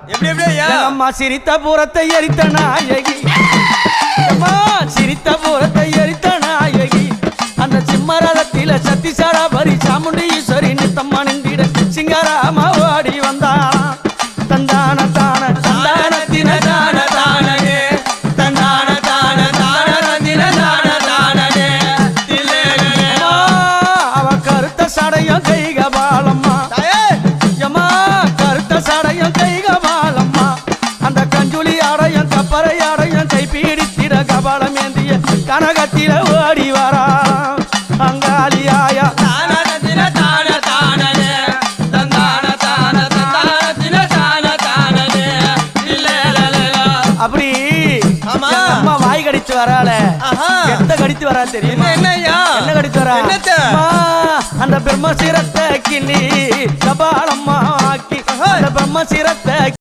எப்படி எப்படியா அம்மா சிரித்த பூரத்தை எரித்த நாயகி அம்மா சிரித்த பூரத்தை எரித்த நாயகி அந்த சிம்மரதத்தில சத்திசாரா பரி சாமுண்டி ஈஸ்வரி நித்தம்மா நின்றிட சிங்காராமா ஓடி வந்தா தந்தான தான தந்தான தின தான தானே தந்தான தான தான தின தான தானே அவ கருத்த சடையும் கைகபாலம்மா யமா கருத்த சடையும் கைகபாலம்மா அந்த கஞ்சுளி ஆடையும் கப்பரை ஆடையும் கைப்பீடித்திட கபாலம் ஏந்திய கனகத்தில ஓடி வரா அங்காளியாயா அப்படி அம்மா வாய் கடிச்சு வரால எத்த கடித்து வரா தெரியும் என்ன கடிச்சு வரா அந்த பிரம்ம சிரத்தை கிள்ளி கபாலம்மா ஆக்கி அந்த பிரம்ம சிரத்தை